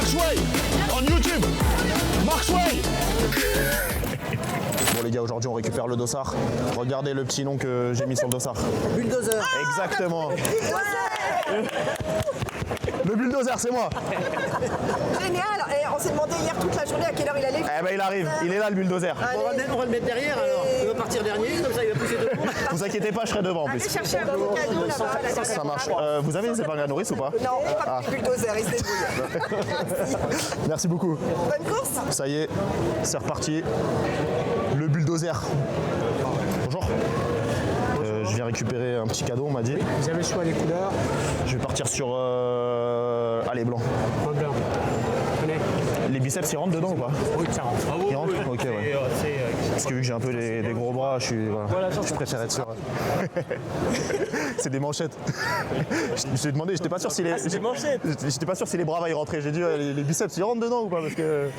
Marksway on YouTube. Marksway. Bon les gars, aujourd'hui on récupère le dossard. Regardez le petit nom que j'ai mis sur le dossard. Bulldozer. Exactement. Le bulldozer, c'est moi. Génial. Et on s'est demandé hier toute la journée à quelle heure il allait. Eh ben il arrive, il est là le bulldozer. On va le mettre derrière alors. Il va partir dernier, comme ça il va pousser devant. Vous inquiétez pas, je serai devant en Allez plus. chercher un beau cadeau là-bas. Ça marche. Vous avez les épingles à nourrice ou pas? Non, pas de bulldozer, il se débrouille. Merci. Merci beaucoup. Bonne course. Ça y est, c'est reparti. Le bulldozer. Bonjour. Je viens récupérer un petit cadeau, on m'a dit. Vous avez le choix des couleurs. Je vais partir sur... Allez, blanc. Pas blanc. Allez. Les biceps, ils rentrent dedans ou pas? Oui, ça rentre. Ils rentrent? Ok, ouais. Parce que vu que j'ai un peu des gros bras, je préfère être sûr. C'est des manchettes. Je t'ai demandé, j'étais pas sûr si les... c'est des manchettes. J'étais pas sûr si les bras vont y rentrer. J'ai dit, les biceps, ils rentrent dedans ou pas? Parce que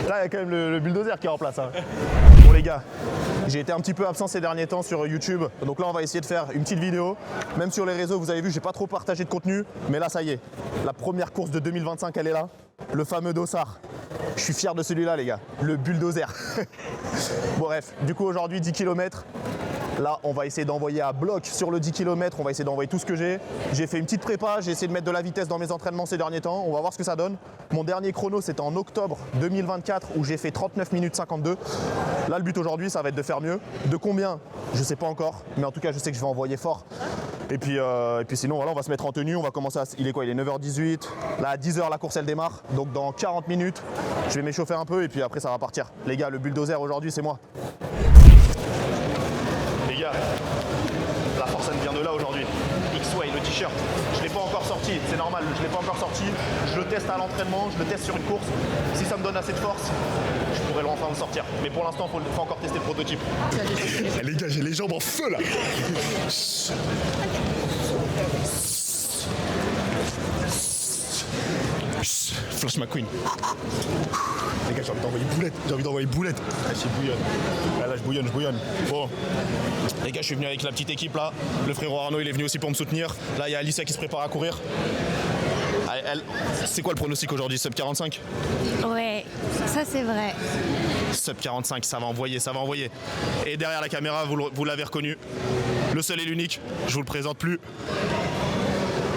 là, il y a quand même le bulldozer qui est en place. Hein. Bon les gars, j'ai été un petit peu absent ces derniers temps sur YouTube. Donc là, on va essayer de faire une petite vidéo. Même sur les réseaux, vous avez vu, j'ai pas trop partagé de contenu. Mais là, ça y est. La première course de 2025, elle est là. Le fameux dossard. Je suis fier de celui-là, les gars. Le bulldozer. Bon, bref. Du coup, aujourd'hui, 10 km. Là, on va essayer d'envoyer à bloc sur le 10 km. On va essayer d'envoyer tout ce que j'ai. J'ai fait une petite prépa. J'ai essayé de mettre de la vitesse dans mes entraînements ces derniers temps. On va voir ce que ça donne. Mon dernier chrono, c'était en octobre 2024 où j'ai fait 39 minutes 52. Là, le but aujourd'hui, ça va être de faire mieux. De combien? Je sais pas encore. Mais en tout cas, je sais que je vais envoyer fort. Et puis sinon, voilà, on va se mettre en tenue. On va commencer à... Il est quoi? Il est 9h18. Là, à 10h, la course, elle démarre. Donc, dans 40 minutes, je vais m'échauffer un peu. Et puis après, ça va partir. Les gars, le bulldozer aujourd'hui, c'est moi. Les gars, la force elle vient de là aujourd'hui. X-Way, le t-shirt, je ne l'ai pas encore sorti, c'est normal, je ne l'ai pas encore sorti. Je le teste à l'entraînement, je le teste sur une course. Si ça me donne assez de force, je pourrais enfin le sortir. Mais pour l'instant, il faut encore tester le prototype. Les gars, j'ai les jambes en feu là. Flash McQueen. Les gars, j'ai envie d'envoyer boulette. Ah, je bouillonne. Ah, là, je bouillonne. Bon. Les gars, je suis venu avec la petite équipe là. Le frérot Arnaud, il est venu aussi pour me soutenir. Là, il y a Alicia qui se prépare à courir. C'est quoi le pronostic aujourd'hui? Sub 45? Ouais, ça c'est vrai. Sub 45, ça va envoyer. Et derrière la caméra, vous l'avez reconnu. Le seul et l'unique, je vous le présente plus.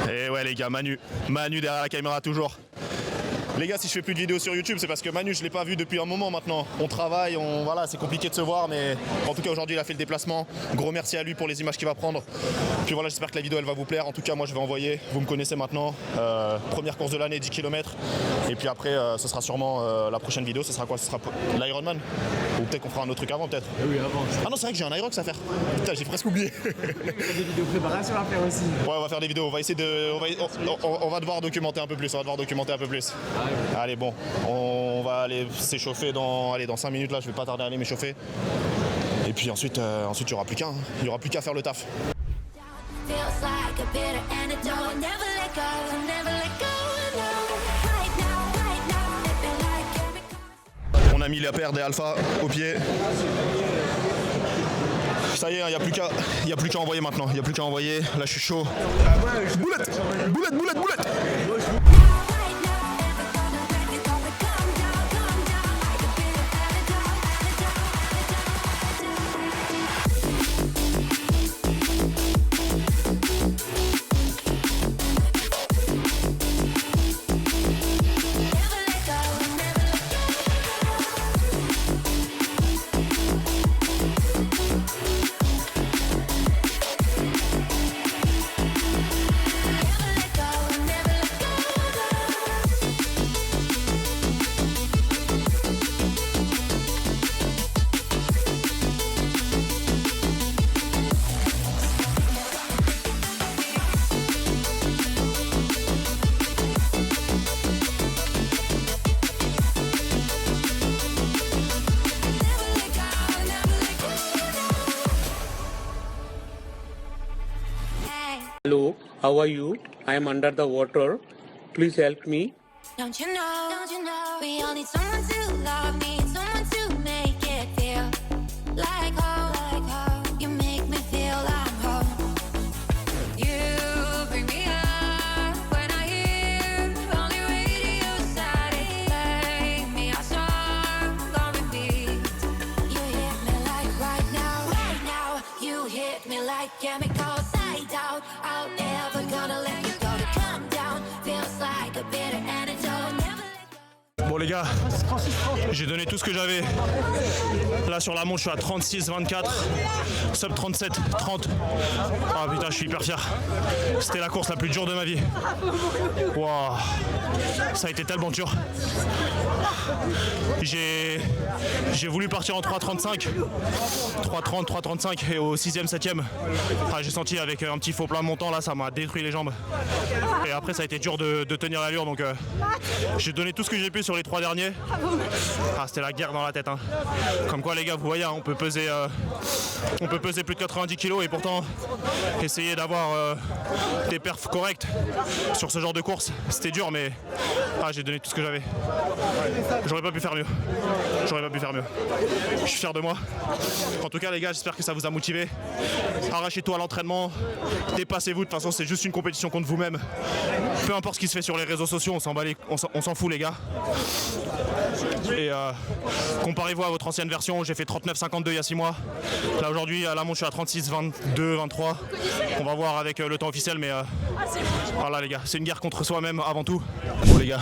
Et ouais les gars, Manu derrière la caméra toujours. Les gars, si je fais plus de vidéos sur YouTube, c'est parce que Manu, je l'ai pas vu depuis un moment maintenant. On travaille, voilà, c'est compliqué de se voir, mais en tout cas aujourd'hui, il a fait le déplacement. Gros merci à lui pour les images qu'il va prendre. Puis voilà, j'espère que la vidéo elle va vous plaire. En tout cas, moi je vais envoyer. Vous me connaissez maintenant. Première course de l'année, 10 km. Et puis après, ce sera sûrement la prochaine vidéo. Ce sera quoi? Ce sera l'Ironman. Ou peut-être qu'on fera un autre truc avant, peut-être. Oui, avant. Ah non, c'est vrai que j'ai un Irox à faire. Putain, j'ai presque oublié. Il y a des vidéos préparation à faire aussi. Ouais, on va faire des vidéos. On va essayer de. On va devoir documenter un peu plus. Allez, bon, on va aller s'échauffer dans 5 minutes là, je vais pas tarder à aller m'échauffer. Et puis ensuite, il n'y aura plus qu'un. Il n'y aura plus qu'à faire le taf. On a mis la paire des alpha au pied. Ça y est, il n'y a plus qu'à envoyer maintenant. Il n'y a plus qu'à envoyer. Là, je suis chaud. Boulette. Hello, how are you? I am under the water. Please help me. Don't you know, we all need someone to love me, someone to make it feel like home. You make me feel I'm home. You bring me up when I hear only radio silence. Bon les gars, j'ai donné tout ce que j'avais. Là sur la montre je suis à 36-24, sub 37-30. Ah putain, je suis hyper fier. C'était la course la plus dure de ma vie. Waouh, ça a été tellement dur. J'ai voulu partir en 3.35, 3.30, 3.35 et au 6e, 7e, j'ai senti avec un petit faux plat montant là, ça m'a détruit les jambes. Et après ça a été dur de tenir l'allure, donc j'ai donné tout ce que j'ai pu sur les 3 derniers. Ah, c'était la guerre dans la tête. Hein. Comme quoi les gars, vous voyez, on peut peser plus de 90 kg et pourtant essayer d'avoir des perfs corrects sur ce genre de course. C'était dur, mais j'ai donné tout ce que j'avais. J'aurais pas pu faire mieux. Je suis fier de moi. En tout cas les gars, j'espère que ça vous a motivé. Arrachez-toi à l'entraînement, dépassez-vous, de toute façon c'est juste une compétition contre vous-même. Peu importe ce qui se fait sur les réseaux sociaux, on s'en fout les gars. Et comparez-vous à votre ancienne version, j'ai fait 39,52 il y a 6 mois. Là aujourd'hui à la montre je suis à 36,22, 23. On va voir avec le temps officiel, mais voilà les gars, c'est une guerre contre soi-même avant tout. Bon les gars,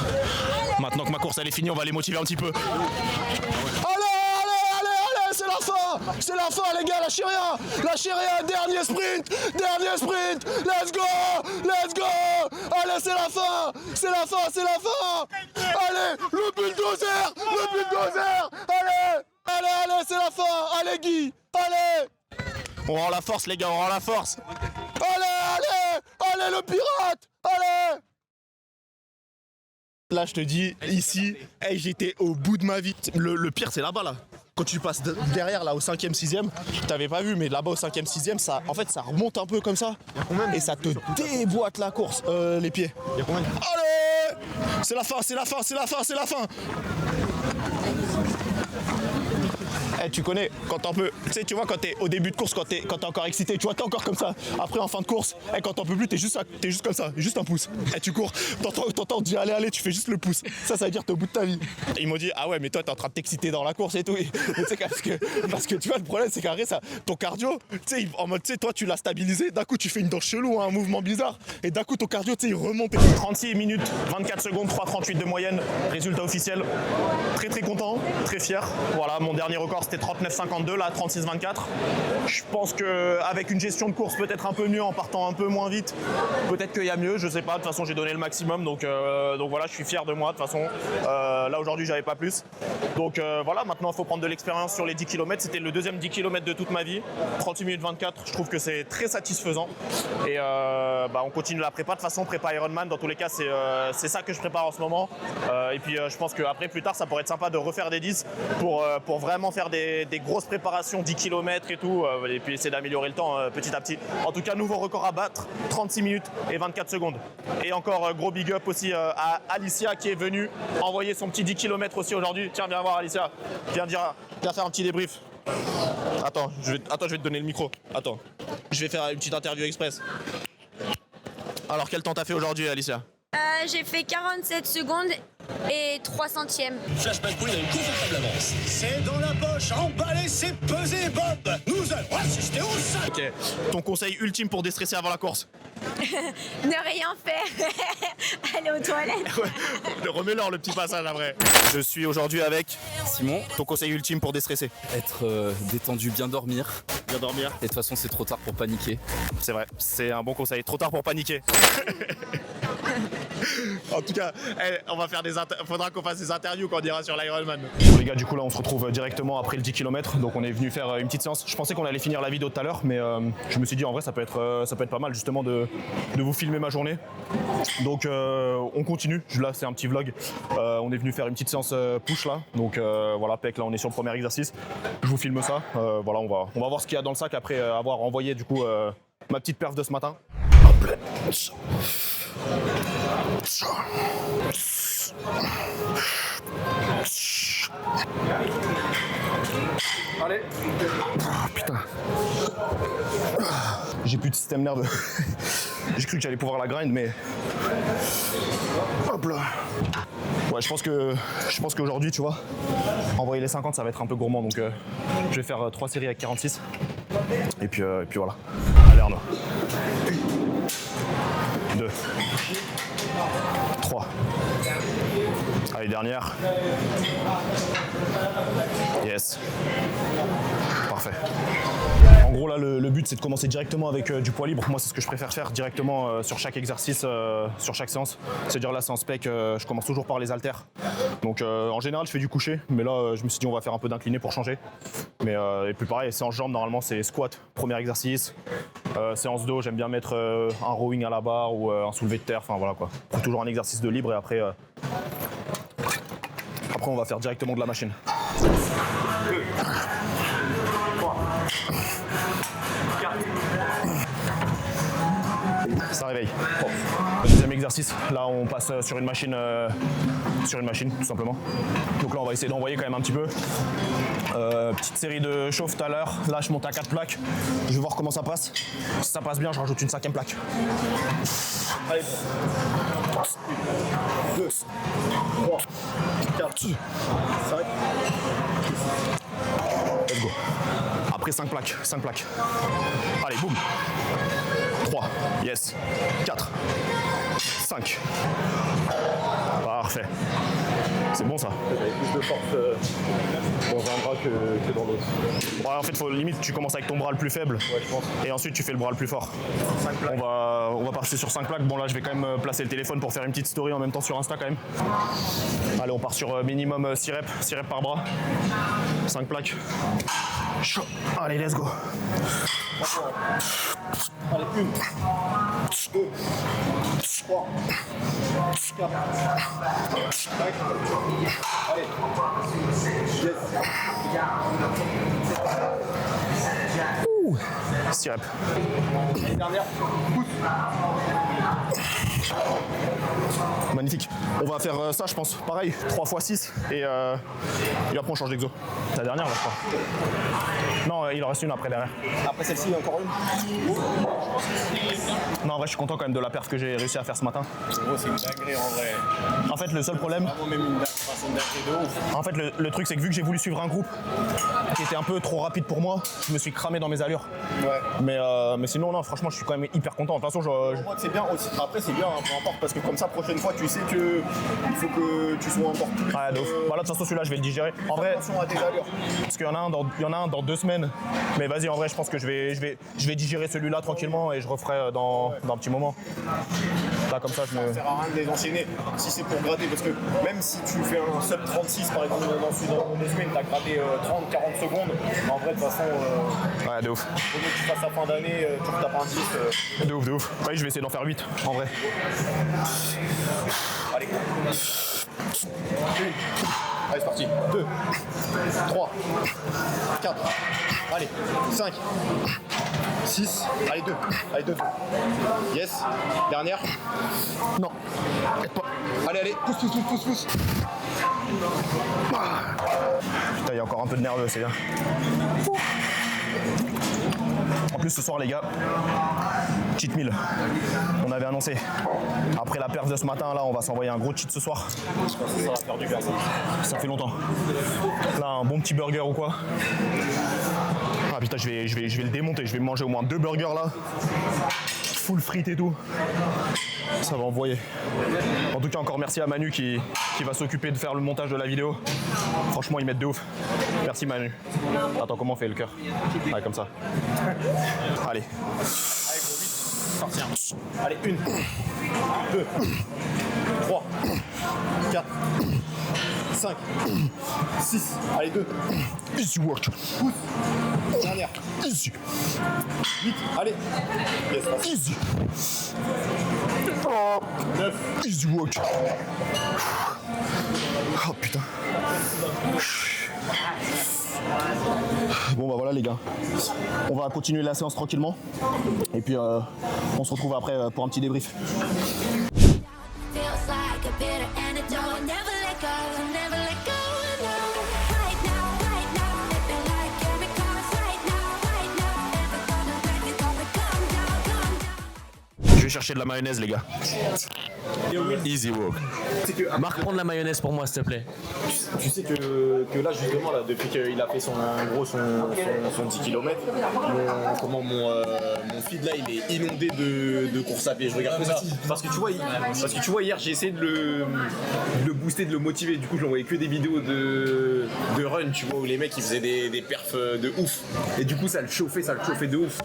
maintenant que ma course elle est finie, on va les motiver un petit peu. C'est la fin les gars, lâchez rien, dernier sprint, let's go, allez c'est la fin, allez le bulldozer, allez c'est la fin, allez Guy, allez, on rend la force les gars, allez le pirate, allez. Là je te dis, ici, j'étais au bout de ma vie, le pire c'est là-bas là. Quand tu passes derrière là au 5e, 6e, t'avais pas vu, mais là-bas au 5e, 6e, ça remonte un peu comme ça. Et ça te déboîte la course, les pieds. Allez, c'est la fin. Tu connais, quand t'en peux, tu vois, quand t'es au début de course, quand t'es encore excité, tu vois, t'es encore comme ça. Après, en fin de course, quand t'en peux plus, t'es juste comme ça, juste un pouce. Tu cours, t'entends, on te dit allez, tu fais juste le pouce. Ça veut dire t'es au bout de ta vie. Ils m'ont dit, ah ouais, mais toi, t'es en train de t'exciter dans la course et tout. Parce que tu vois, le problème, c'est qu'après, ton cardio, en mode, toi, tu l'as stabilisé, d'un coup, tu fais une danse chelou, un mouvement bizarre, et d'un coup, ton cardio, il remonte. 36 minutes, 24 secondes, 3,38 de moyenne, résultat officiel. Très, très content, très fier. Voilà, mon dernier record, c'était 39,52, là 36,24. Je pense qu'avec une gestion de course peut-être un peu mieux, en partant un peu moins vite, peut-être qu'il y a mieux, je sais pas. De toute façon j'ai donné le maximum, donc voilà, je suis fier de moi de toute façon. Là aujourd'hui j'avais pas plus. Donc voilà, maintenant il faut prendre de l'expérience sur les 10 km. C'était le deuxième 10 km de toute ma vie. 38 minutes 24, je trouve que c'est très satisfaisant. Et on continue la prépa. De toute façon, prépa Ironman, dans tous les cas, c'est ça que je prépare en ce moment. Et puis je pense qu'après, plus tard, ça pourrait être sympa de refaire des 10 pour vraiment faire des grosses préparations, 10 km et tout, et puis essayer d'améliorer le temps petit à petit. En tout cas, nouveau record à battre, 36 minutes et 24 secondes. Et encore gros big up aussi à Alicia qui est venue envoyer son petit 10 km aussi aujourd'hui. Tiens, viens voir Alicia, viens faire un petit débrief. Attends, je vais te donner le micro. Attends, je vais faire une petite interview express. Alors, quel temps t'as fait aujourd'hui, Alicia? J'ai fait 47 secondes et 3 centièmes. Flashback Pool a une confortable avance. C'est dans la poche, emballé, c'est pesé, Bob. Nous allons assister au sol. Ok, ton conseil ultime pour déstresser avant la course? Ne rien faire. Aller aux toilettes. Remets-leur le petit passage après. Je suis aujourd'hui avec Simon. Ton conseil ultime pour déstresser? Être détendu, bien dormir. Bien dormir. Et de toute façon, c'est trop tard pour paniquer. C'est vrai, c'est un bon conseil. Trop tard pour paniquer. En tout cas, faudra qu'on fasse des interviews quand on ira sur l'Ironman. Bon les gars, du coup là on se retrouve directement après le 10 km. Donc on est venu faire une petite séance. Je pensais qu'on allait finir la vidéo tout à l'heure, mais je me suis dit en vrai ça peut être pas mal justement de vous filmer ma journée. Donc on continue. Là c'est un petit vlog. On est venu faire une petite séance push là. Donc voilà, pec, là on est sur le premier exercice. Je vous filme ça. Voilà, on va voir ce qu'il y a dans le sac après avoir envoyé du coup ma petite perf de ce matin. Allez. Ah, putain. J'ai plus de système nerveux. J'ai cru que j'allais pouvoir la grind, mais... Hop là. Ouais, je pense qu'aujourd'hui, tu vois, envoyer les 50, ça va être un peu gourmand, donc je vais faire 3 séries avec 46. Et puis voilà. Allez Arnaud. 2. 3. Allez. Allez, dernière. Yes. Parfait. En gros là le but c'est de commencer directement avec du poids libre. Moi c'est ce que je préfère faire directement sur chaque exercice, sur chaque séance. C'est-à-dire là séance pec, je commence toujours par les haltères. Donc en général je fais du coucher, mais là je me suis dit on va faire un peu d'incliné pour changer. Mais et puis pareil, séance jambes normalement c'est squat, premier exercice. Séance dos, j'aime bien mettre un rowing à la barre ou un soulevé de terre, enfin voilà quoi. Faut toujours un exercice de libre et après on va faire directement de la machine. 2, 3, 4. Ça réveille. Deuxième exercice, là on passe sur une machine tout simplement. Donc là on va essayer d'envoyer quand même un petit peu. Petite série de chauffe tout à l'heure. Là je monte à 4 plaques. Je vais voir comment ça passe. Si ça passe bien, je rajoute une 5e plaque. Allez. 2, 3, 4, 5. Let's go. Après 5 plaques, 5 plaques. Allez, boum. 3, yes. 4, 5. Parfait. C'est bon ça. J'avais plus de force dans un bras que dans l'autre. Ouais, en fait, faut limite tu commences avec ton bras le plus faible. Ouais, je pense. Et ensuite tu fais le bras le plus fort. 5 plaques. On va passer sur 5 plaques. Bon là je vais quand même placer le téléphone pour faire une petite story en même temps sur Insta quand même. Allez, on part sur minimum 6 reps, 6 reps par bras. 5 plaques. Chaud. Allez, let's go. Allez, 1, 2, 3, 4, 5. Allez. Yes. 6 reps. Et dernière. Pousse. Magnifique. On va faire ça, je pense. Pareil, 3 x 6 et après on change d'exo. La dernière, là, je crois. Non, il en reste une après derrière. Après celle-ci, il y a encore une. Non, en vrai, je suis content quand même de la perf que j'ai réussi à faire ce matin. Gros, c'est une dinguerie en vrai. En fait, le seul problème. Vraiment, même une dinguerie de ouf. En fait, le truc, c'est que vu que j'ai voulu suivre un groupe qui était un peu trop rapide pour moi, je me suis cramé dans mes allures. Ouais. Mais sinon, non, franchement, je suis quand même hyper content. De toute façon, Pour moi, c'est bien aussi. Après, c'est bien, hein, peu importe, parce que comme ça, prochaine fois, tu sais que il faut que tu sois encore plus. ouais, de ouf. Voilà, de toute façon, celui-là, je vais le digérer. En vrai, Attention à tes allures. parce qu'il y en a un dans 2 semaines. Mais vas-y, en vrai, je pense que je vais digérer celui-là tranquillement et je referai dans un petit moment. Là, comme ça, je me. Ça sert à rien de les enchaîner si c'est pour gratter, parce que même si tu fais un sub 36 par exemple dans 2 semaines, t'as gratté 30-40 secondes, en vrai de toute façon Ouais, de ouf. au lieu que tu fasses la fin d'année, tu retapes un 10. De ouf, de ouf. Ouais, je vais essayer d'en faire 8 en vrai. Allez. Allez, c'est parti. 2, 3, 4, allez, 5, 6, allez 2, allez 2. Yes, dernière. Non, aide pas. Allez, pousse. Putain, il y a encore un peu de nerveux, c'est bien. En plus, ce soir, les gars, cheat meal. On avait annoncé. Après la perf de ce matin, là, on va s'envoyer un gros cheat ce soir. Je pense que ça va faire du bien. Ça fait longtemps. Là, un bon petit burger ou quoi. Ah putain, je vais le démonter. Je vais manger au moins 2 burgers là. Full frites et tout. Ça va envoyer. En tout cas, encore merci à Manu qui va s'occuper de faire le montage de la vidéo. Franchement, ils mettent de ouf. Merci Manu. Attends, comment on fait le cœur? Ouais, comme ça. Allez. Partir. Allez, 1, 2, 3, 4, 5, 6, allez 2. Easy work. Pousse. Dernière. Easy. 8, allez. Yes, Easy. 9. Easy work. Oh putain. Bon bah voilà les gars, on va continuer la séance tranquillement et puis on se retrouve après pour un petit débrief. Feels like a bitter antidote. Never let go, never let go, no. Right now, living like chemicals. Right now, never gonna let it go, but calm down. Je vais chercher de la mayonnaise les gars. Easy walk. Marc, prends de la mayonnaise pour moi, s'il te plaît. Tu sais que là, justement, là, depuis qu'il a fait son 10 km, mon feed là, il est inondé de courses à pied. Je regarde que ça. Parce que tu vois, hier, j'ai essayé de le booster, de le motiver. Du coup, je lui envoyais que des vidéos de run, tu vois, où les mecs ils faisaient des perfs de ouf. Et du coup, ça le chauffait de ouf.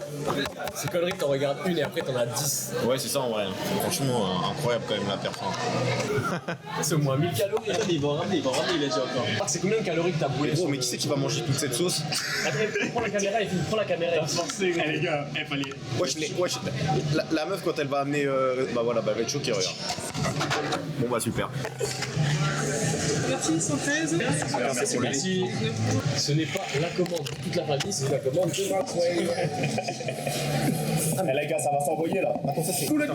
C'est connerie que t'en regardes une et après t'en as 10. Ouais, c'est ça en vrai. Franchement, incroyable quand même la perf. C'est au moins 1000 calories. Il va en ramener, il a dit encore. C'est combien de calories que t'as brûlé? Gros, mais qui c'est qui va manger toute cette sauce? Attends, prends la caméra et prends la caméra. Les gars, fallait. Wesh, la meuf quand elle va amener. Bah voilà, elle va être choquée, regarde. Bon bah super. Merci, synthèse. Merci. Ce n'est pas la commande de toute la famille, c'est la commande de Maxwell. Les gars, ça va s'envoyer là. Attends, ça c'est. Poulette.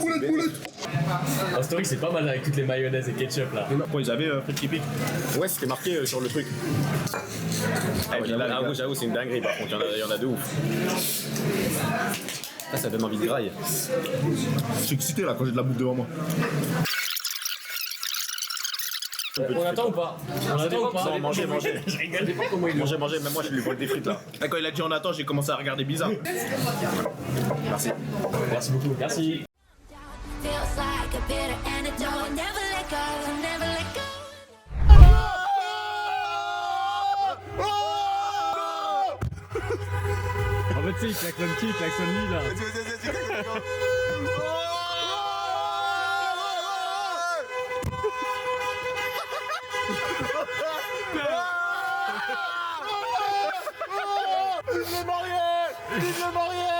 En story, c'est pas mal avec toutes les mayonnaises et ketchup là. Bon, ils avaient frites qui piquent. Ouais, c'était marqué sur le truc. J'avoue, c'est une dinguerie par contre, il y en a de ouf. Ah, ça donne envie de graille. Je suis excité là quand j'ai de la bouffe devant moi. On attend ou pas? On attend ou pas? Non, manger. Je rigole, pas comment il Manger, même moi je lui vole des frites là. Et quand il a dit on attend, j'ai commencé à regarder bizarre. Merci. Merci beaucoup. Merci. Feels like a bitter antidote. Never let go, never let go. En fait, tu sais, il klaxonne qui? Il klaxonne lui là. Vive le marié.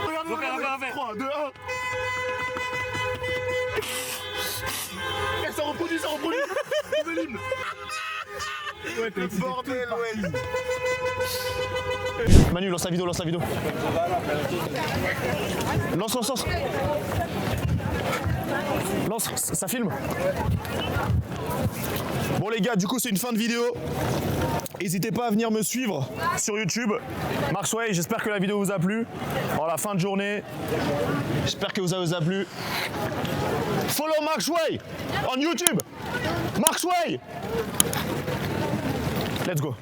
Regarde-le. 3, 2, 1. Et ça reproduit. Nouvel hymne. Ouais, t'as excité Bordel, ouais. Manu, lance la vidéo. Lance. Lance, ça filme. Bon les gars, du coup c'est une fin de vidéo. N'hésitez pas à venir me suivre sur YouTube. Maxwell, j'espère que la vidéo vous a plu. En la fin de journée, j'espère que vous a plu. Follow Maxwell on YouTube. Maxwell. Let's go.